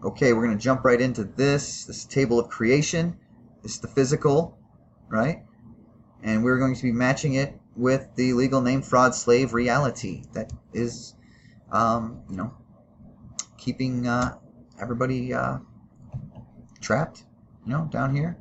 Okay, we're going to jump right into this table of creation. This is the physical, right? And we're going to be matching it with the legal name fraud slave reality. That is, keeping everybody trapped, down here.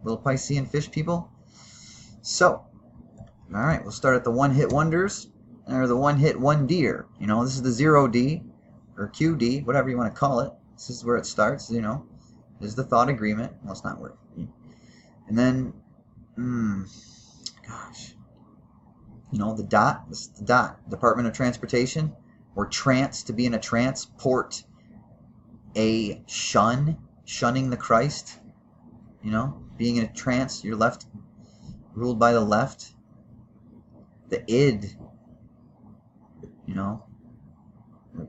Little Piscean fish people. So, all right, we'll start at the one-hit wonders, or the one-hit one deer. This is the 0D, or QD, whatever you want to call it. This is where it starts, This is the thought agreement. Well, it's not where. And then, gosh. The dot. This is the dot. Department of Transportation. Or trance, to be in a trance. Port. A shun. Shunning the Christ. Being in a trance. You're left, ruled by the left. The id.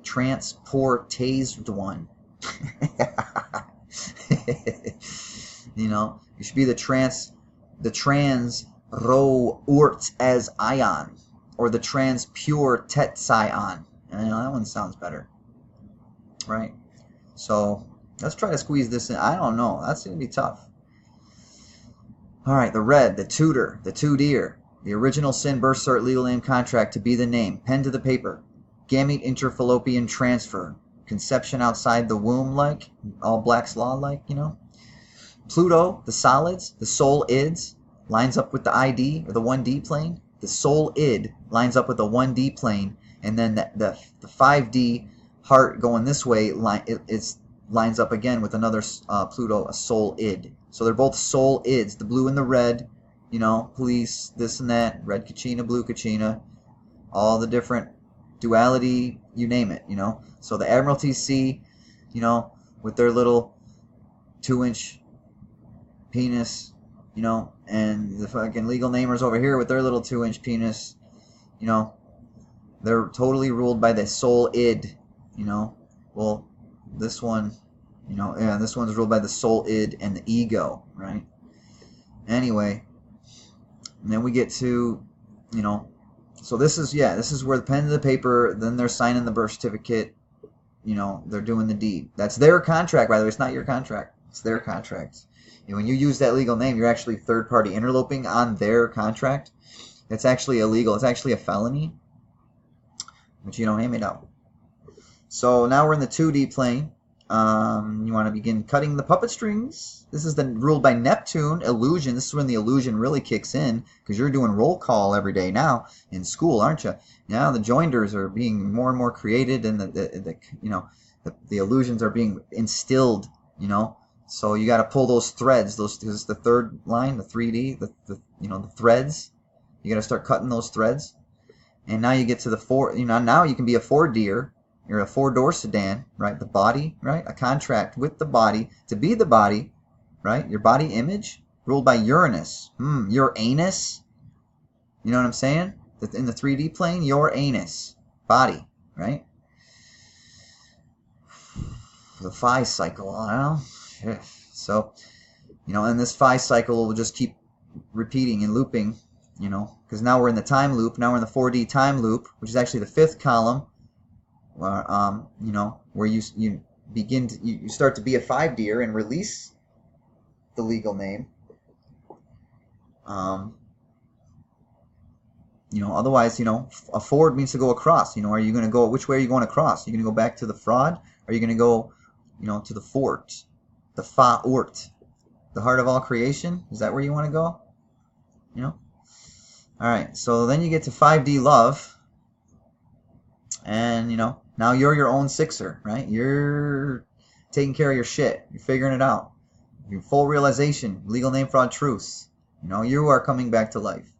Transportazed one. You should be the trans ro urt as ion, or the trans pure tetsion. That one sounds better, right? So let's try to squeeze this in. I don't know. That's gonna be tough. All right, the red, the tutor, the two deer, the original sin birth cert legal name contract to be the name, pen to the paper, gamete interfallopian transfer, conception outside the womb, like all Black's law, like Pluto, the solids, the soul ids, lines up with the ID, or the 1D plane. The soul id lines up with the 1D plane, and then the 5D heart going this way it lines up again with another Pluto, a soul id. So they're both soul ids, the blue and the red, police, this and that, red Kachina, blue Kachina, all the different duality, you name it, So the Admiralty Sea, with their little 2-inch penis, and the fucking legal namers over here with their little 2-inch penis, they're totally ruled by the soul id, Well, this one, this one's ruled by the soul id and the ego, right? Anyway, and then we get to, so this is where the pen to the paper, then they're signing the birth certificate, they're doing the deed. That's their contract, by the way. It's not your contract. It's their contract. When you use that legal name, you're actually third-party interloping on their contract. It's actually illegal. It's actually a felony. But you don't name it out. So now we're in the 2D plane. You want to begin cutting the puppet strings. This is then ruled by Neptune, illusion. This is when the illusion really kicks in, because you're doing roll call every day now in school, aren't you? Now the joinders are being more and more created, and the illusions are being instilled, So you got to pull those threads. This is the third line, the 3D, the threads. You got to start cutting those threads. And now you get to the 4, now you can be a 4 deer. You're a 4-door sedan, right? The body, right? A contract with the body to be the body, right? Your body image ruled by Uranus. Your anus. You know what I'm saying? In the 3D plane, your anus. Body, right? The phi cycle, I don't know. So, and this phi cycle will just keep repeating and looping, because now we're in the time loop. Now we're in the 4D time loop, which is actually the 5th column, where you begin to, you start to be a 5 deer and release the legal name. Otherwise, a forward means to go across. Are you going to go, which way are you going across? Are you going to go back to the fraud? Or are you going to go, to the fort? The Fa-ort, the heart of all creation. Is that where you want to go? All right. So then you get to 5D love, and now you're your own sixer, right? You're taking care of your shit. You're figuring it out. Your full realization, legal name fraud truth. You are coming back to life.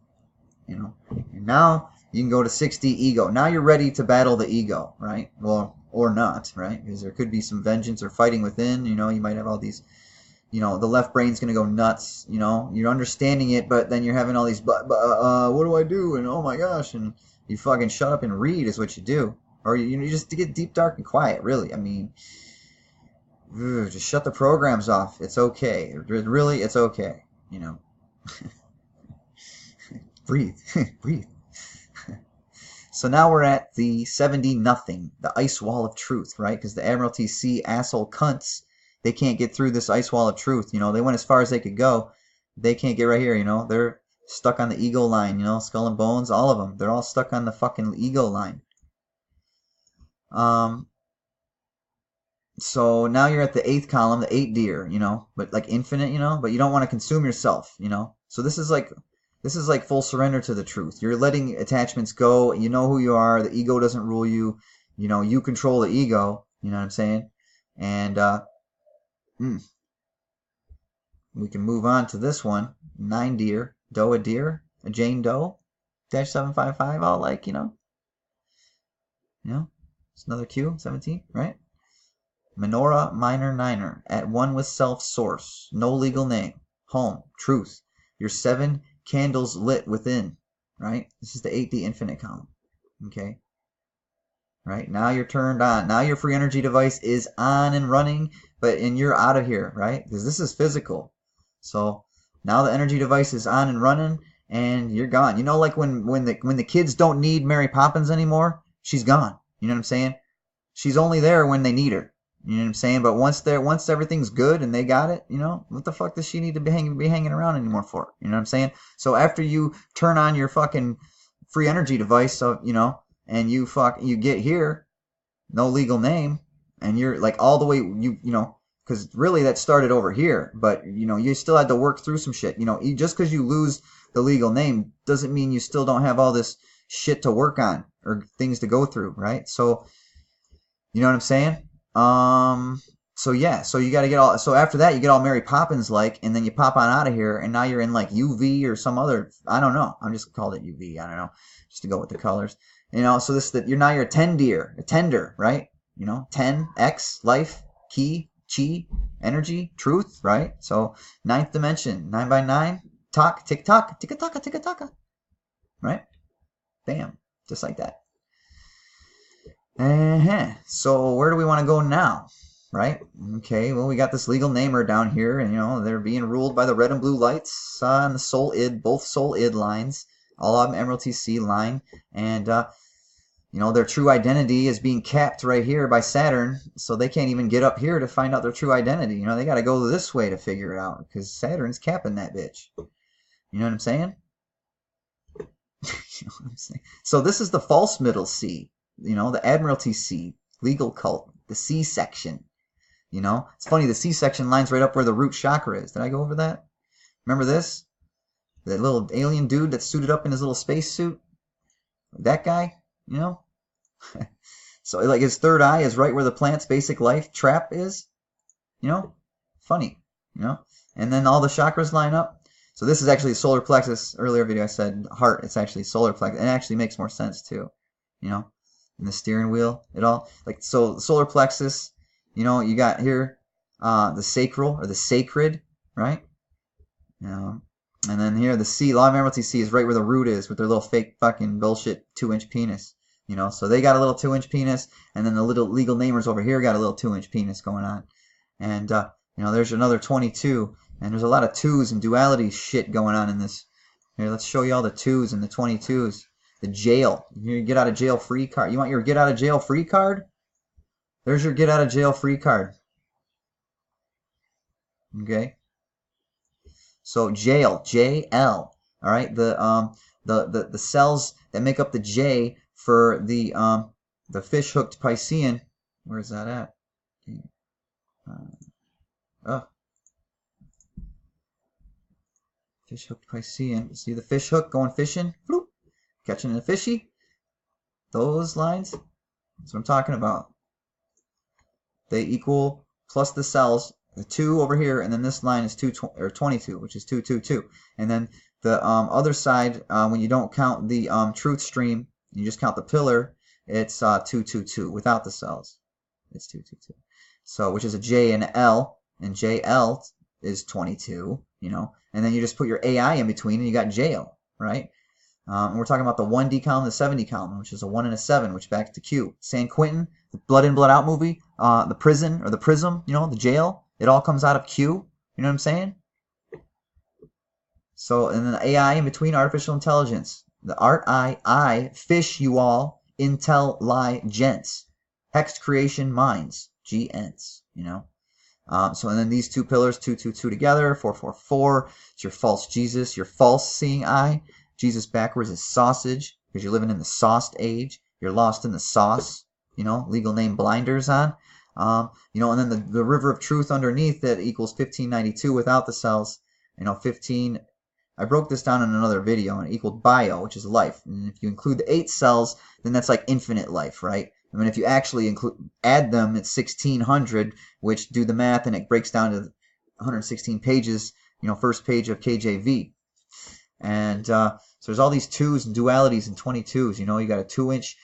And now you can go to 6D ego. Now you're ready to battle the ego, right? Well, or not, right? Because there could be some vengeance or fighting within. You might have all these, the left brain's going to go nuts. You're understanding it, but then you're having all these, what do I do? And oh my gosh, and you fucking shut up and read is what you do. Or you just get deep, dark, and quiet, really. I mean, just shut the programs off. It's okay. Really, it's okay. Breathe. Breathe. So now we're at the 70 nothing, the ice wall of truth, right? Because the Admiralty C asshole cunts, they can't get through this ice wall of truth. You know, they went as far as they could go. They can't get right here, you know. They're stuck on the ego line, you know, skull and bones, all of them. They're all stuck on the fucking ego line. So now you're at the 8th column, the 8 deer, you know, but like infinite, you know, but you don't want to consume yourself, you know. So this is like full surrender to the truth. You're letting attachments go. You know who you are. The ego doesn't rule you. You know, you control the ego. You know what I'm saying? And we can move on to this one. 9 deer, Doe a deer, a Jane Doe, -755. All like, you know, it's another Q, 17, right? Menorah minor niner, at one with self source, no legal name, home, truth. Your 7 candles lit within, right? This is the 8D infinite column, okay? Right, now you're turned on. Now your free energy device is on and running, and you're out of here, right? Because this is physical. So now the energy device is on and running, and you're gone. You know, like when the kids don't need Mary Poppins anymore, she's gone. You know what I'm saying? She's only there when they need her. You know what I'm saying? But once everything's good and they got it, you know, what the fuck does she need to be hanging around anymore for? You know what I'm saying? So after you turn on your fucking free energy device, so you know, and you get here, no legal name, and you're like all the way you know, because really that started over here, but you know you still had to work through some shit. You know, just because you lose the legal name doesn't mean you still don't have all this shit to work on or things to go through, right? So you know what I'm saying? So yeah, so you got to get all, so after that you get all Mary Poppins like, and then you pop on out of here, and now you're in like UV or some other, I don't know, I'm just called it UV, I don't know, just to go with the colors, you know. So you're a 10 deer, a tender, right? You know, 10, X, life, key, chi, energy, truth, right? So 9th dimension, 9 by 9, talk, tick tock, ticka taka, right? Bam, just like that. So where do we want to go now, right? Okay, well, we got this legal namer down here, and you know they're being ruled by the red and blue lights on the soul id, both soul id lines, all of them Admiralty C line, and you know their true identity is being capped right here by Saturn, so they can't even get up here to find out their true identity. You know, they got to go this way to figure it out because Saturn's capping that bitch. You know what I'm saying? You know what I'm saying? So this is the false middle C. You know, the Admiralty C, legal cult, the C section. You know, it's funny, the C section lines right up where the root chakra is. Did I go over that? Remember this? That little alien dude that's suited up in his little space suit? That guy, you know? So, like, his third eye is right where the plant's basic life trap is. You know? Funny, you know? And then all the chakras line up. So this is actually solar plexus. Earlier video I said heart. It's actually solar plexus. And it actually makes more sense, too. You know? And the steering wheel, it all, like, so solar plexus, you know, you got here the sacral or the sacred, right? You know, and then here the C, law of Admiralty C is right where the root is with their little fake fucking bullshit 2-inch penis, you know. So they got a little 2-inch penis, and then the little legal namers over here got a little 2-inch penis going on. And you know, there's another 22, and there's a lot of 2s and duality shit going on in this. Here, let's show you all the 2s and the 22s. The jail. Your get out of jail free card. You want your get out of jail free card? There's your get out of jail free card. Okay. So jail, JL. All right. The cells that make up the J for the fish hooked Piscean. Where's that at? Fish hooked Piscean. See the fish hook going fishing? Bloop. Catching a fishy, those lines, that's what I'm talking about. They equal plus the cells, the 2 over here, and then this line is 22, which is 222. And then the other side, when you don't count the truth stream, you just count the pillar, it's 222 without the cells. It's 222. So which is a J and a L, and JL is 22, you know, and then you just put your AI in between, and you got jail, right? And we're talking about the 1D column, the 7D column, which is a 1 and a 7, which back to Q. San Quentin, the Blood In, Blood Out movie, the prison or the prism, you know, the jail, it all comes out of Q. You know what I'm saying? So, and then the AI in between, artificial intelligence. The art I, fish you all, intel lie gents, hexed creation minds, gents, you know. So and then these two pillars, 222 together, 444. It's your false Jesus, your false seeing eye. Jesus backwards is sausage because you're living in the sauced age. You're lost in the sauce. You know, legal name blinders on. You know, and then the river of truth underneath that equals 1592 without the cells. You know, 15. I broke this down in another video, and it equaled bio, which is life. And if you include the 8 cells, then that's like infinite life, right? I mean, if you actually add them, it's 1600, which do the math, and it breaks down to 116 pages, you know, first page of KJV. And so there's all these 2s and dualities and 22s. You know, you got a 2-inch,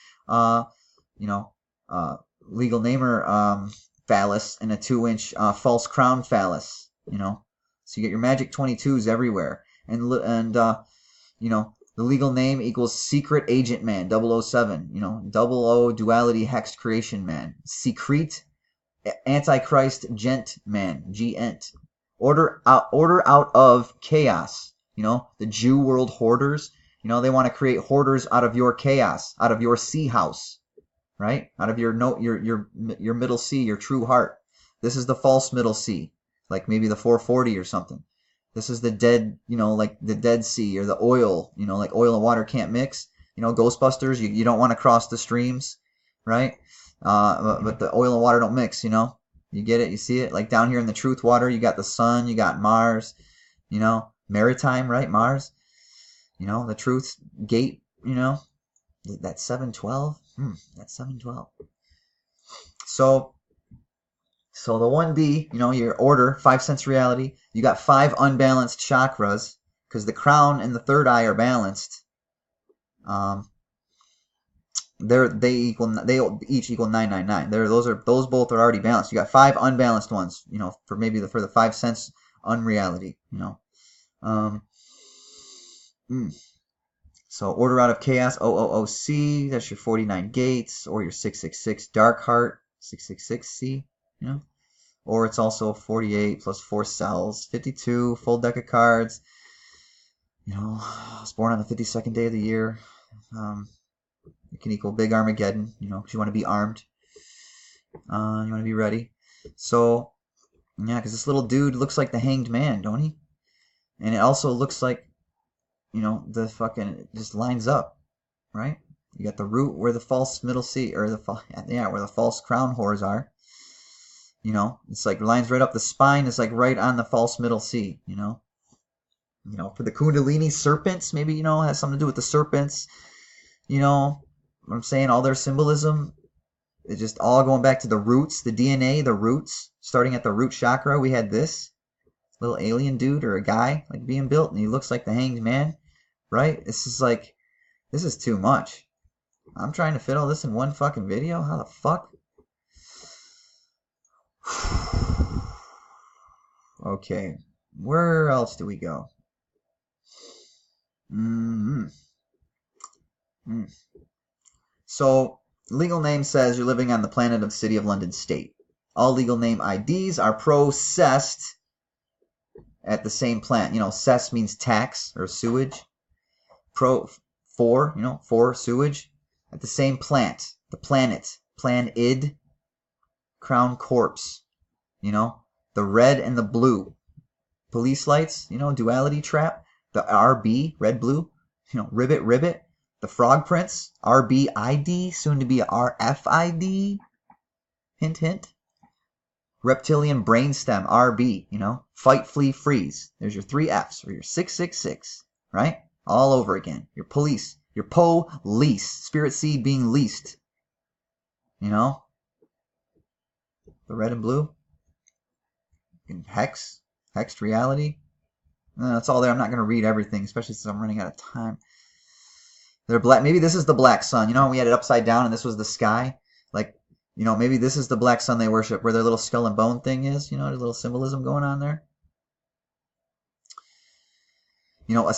you know, legal namer phallus and a 2-inch false crown phallus, you know. So you get your magic 22s everywhere. And you know, the legal name equals Secret Agent Man, 007. You know, 00 duality hexed creation man. Secret Antichrist gent man, Gent. Order out of chaos. You know, the Jew world hoarders. You know, they want to create hoarders out of your chaos, out of your sea house, right? Out of your middle sea, your true heart. This is the false middle sea, like maybe the 440 or something. This is the dead, you know, like the Dead Sea or the oil, you know, like oil and water can't mix. You know, Ghostbusters, you don't want to cross the streams, right? But the oil and water don't mix, you know. You get it? You see it? Like down here in the truth water, you got the sun, you got Mars, you know, maritime, right? Mars, you know, the truth gate, you know, that's 712. That's 712. So the 1B, you know, your order, 5 sense reality, you got 5 unbalanced chakras because the crown and the third eye are balanced. They each equal 999. Those both are already balanced. You got 5 unbalanced ones, you know, for the 5 sense unreality, you know. So order out of chaos, OOOC, that's your 49 gates, or your 666 dark heart, 666C. You know, or it's also 48 plus 4 cells, 52, full deck of cards. You know, I was born on the 52nd day of the year. It can equal big Armageddon, you know, because you want to be armed. You want to be ready. So, yeah, because this little dude looks like the Hanged Man, don't he? And it also looks like, you know, the fucking, it just lines up, right? You got the root where the false middle sea, or where the false crown whores are. You know, it's like lines right up the spine. It's like right on the false middle sea, you know. You know, for the Kundalini serpents, maybe, you know, has something to do with the serpents. You know, what I'm saying, all their symbolism, it's just all going back to the roots, the DNA, the roots. Starting at the root chakra, we had this little alien dude or a guy like being built, and he looks like the Hanged Man, right? This is too much. I'm trying to fit all this in one fucking video. How the fuck? Okay, where else do we go? So, legal name says you're living on the planet of City of London State. All legal name IDs are processed at the same plant. You know, cess means tax or sewage. For sewage. At the same plant. The planet. Plan-id. Crown corpse. You know, the red and the blue. Police lights, you know, duality trap. The RB, red, blue. You know, ribbit. The frog prince, RBID, soon to be a RFID. Hint, hint. Reptilian brainstem, RB, you know. Fight, flee, freeze. There's your 3 Fs, or your 666, right? All over again. Your police. Your police. Spirit seed being leased. You know? The red and blue. And hexed reality. That's all there. I'm not going to read everything, especially since I'm running out of time. They're black. Maybe this is the black sun. You know, we had it upside down and this was the sky. Like, you know, maybe this is the black sun they worship, where their little skull and bone thing is. You know, there's a little symbolism going on there. You know,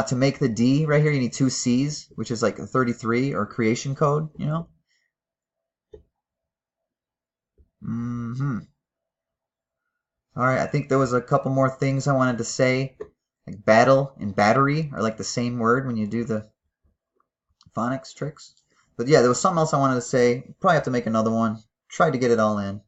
to make the D right here, you need 2 C's, which is like a 33 or creation code, you know. All right, I think there was a couple more things I wanted to say. Like battle and battery are like the same word when you do the phonics tricks. But yeah, there was something else I wanted to say. Probably have to make another one. Tried to get it all in.